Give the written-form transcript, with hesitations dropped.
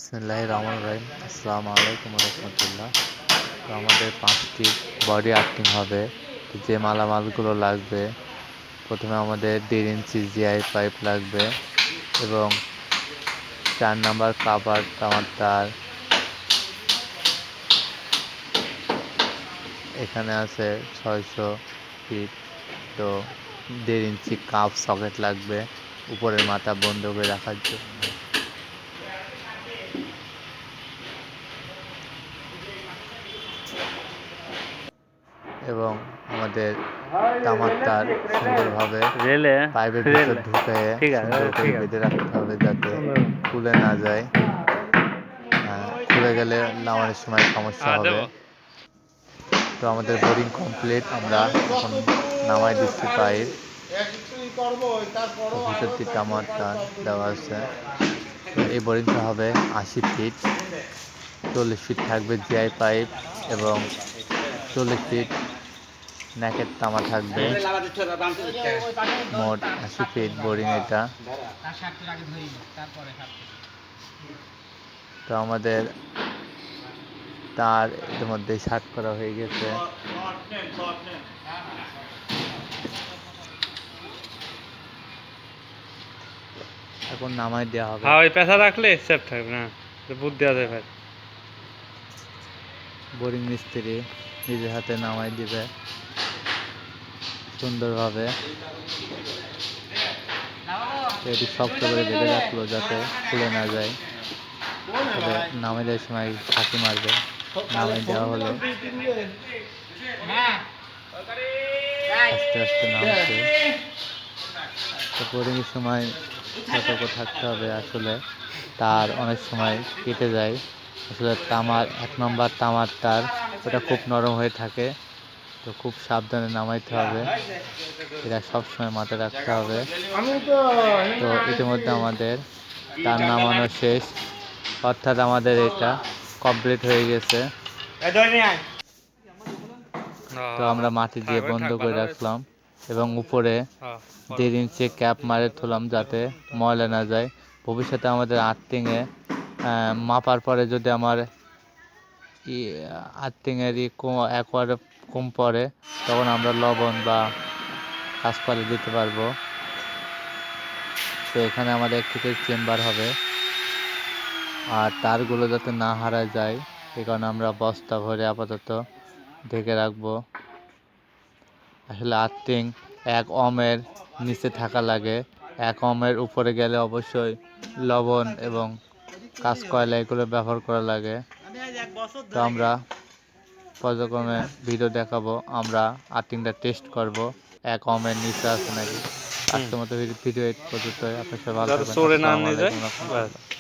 বিসমিল্লাহির রহমানির রহিম। আসসালামু আলাইকুম রহমতুল্লাহ। তো আমাদের 5টি বডি আর্থিং হবে। তো যে মালামালগুলো লাগবে, প্রথমে আমাদের 1.5 ইঞ্চি জিআই পাইপ লাগবে এবং 4 নাম্বার কাভার তামার তার, এখানে আছে 600 ফিট। তো 1.5 ইঞ্চি কাপ সকেট লাগবে উপরের মাথা বন্ধ করে রাখার জন্য। এবং আমাদের তামার তার সুন্দরভাবে পাইপের ভিতর ঢুকে সুন্দর করে বেঁধে রাখতে হবে যাতে খুলে না যায়। খুলে গেলে নামানোর সময় সমস্যা হবে। তো আমাদের বোরিং কমপ্লিট, আমরা এখন নামাই দিচ্ছি পাইপ। ভিতরটি তামার তার দেওয়া আছে। তো এই বোরিংটা হবে 80 ফিট, 40 ফিট থাকবে জিআই পাইপ এবং 40 ফিট ন্যাকের তামা থাকবে। মোট 80 ফিট বোরিং এটা। তো আমাদের তার ইতিমধ্যে শার্ট করা হয়ে গেছে। এখন নামাই দেওয়া হবে। ওই পেশা রাখলে সেফ থাকবে না, বুট দেওয়া যায় ভাই। বোরিং মিস্ত্রি নিজের হাতে নামাই দিবে সুন্দরভাবে। এটি শক্ত করে বেঁধে রাখলো যাতে খুলে না যায়। তবে নামাই দেওয়ার সময় ফাঁকি মারবে। নামাই দেওয়া হলো, আস্তে আস্তে নামছে। তো বোরিংয়ের সময় সতর্ক থাকতে হবে। আসলে তার অনেক সময় কেটে যায়। আসলে তামার 1 নম্বর তামার তার ওটা খুব নরম হয়ে থাকে। তো খুব সাবধানে নামাইতে হবে, এটা সবসময় মাথায় রাখতে হবে। তো ইতিমধ্যে আমাদের তার নামানো শেষ, অর্থাৎ আমাদের এটা কমপ্লিট হয়ে গেছে। তো আমরা মাটি দিয়ে বন্ধ করে রাখলাম এবং উপরে 1.5 ইঞ্চি ক্যাপ মারে থুলাম যাতে ময়লা না যায়। ভবিষ্যতে আমাদের আর্থিংয়ে মাপার পরে যদি আমার আর্থিংয়ের একবারে কম পড়ে, তখন আমরা লবণ বা কাঁচকলা দিতে পারবো। তো এখানে আমাদের একটি করে চেম্বার হবে, আর তারগুলো যাতে না হারায় যায় এই কারণে আমরা বস্তা ভরে আপাতত ঢেকে রাখবো। আসলে আর্থিং 1 ওহমের নিচে থাকা লাগে, 1 ওহমের উপরে গেলে অবশ্যই লবণ এবং কাঁচকয়লা এগুলো ব্যবহার করা লাগে। তো আমরা পর্যায়ক্রমে ভিডিও দেখাবো, আমরা আর্থিংটা টেস্ট করব 1 ওহমের নিচে আছে নাকি। আজকের মতো ভিডিও এই পর্যন্ত। আপনার সবাই ভালো থাকবেন। আসসালামু আলাইকুম।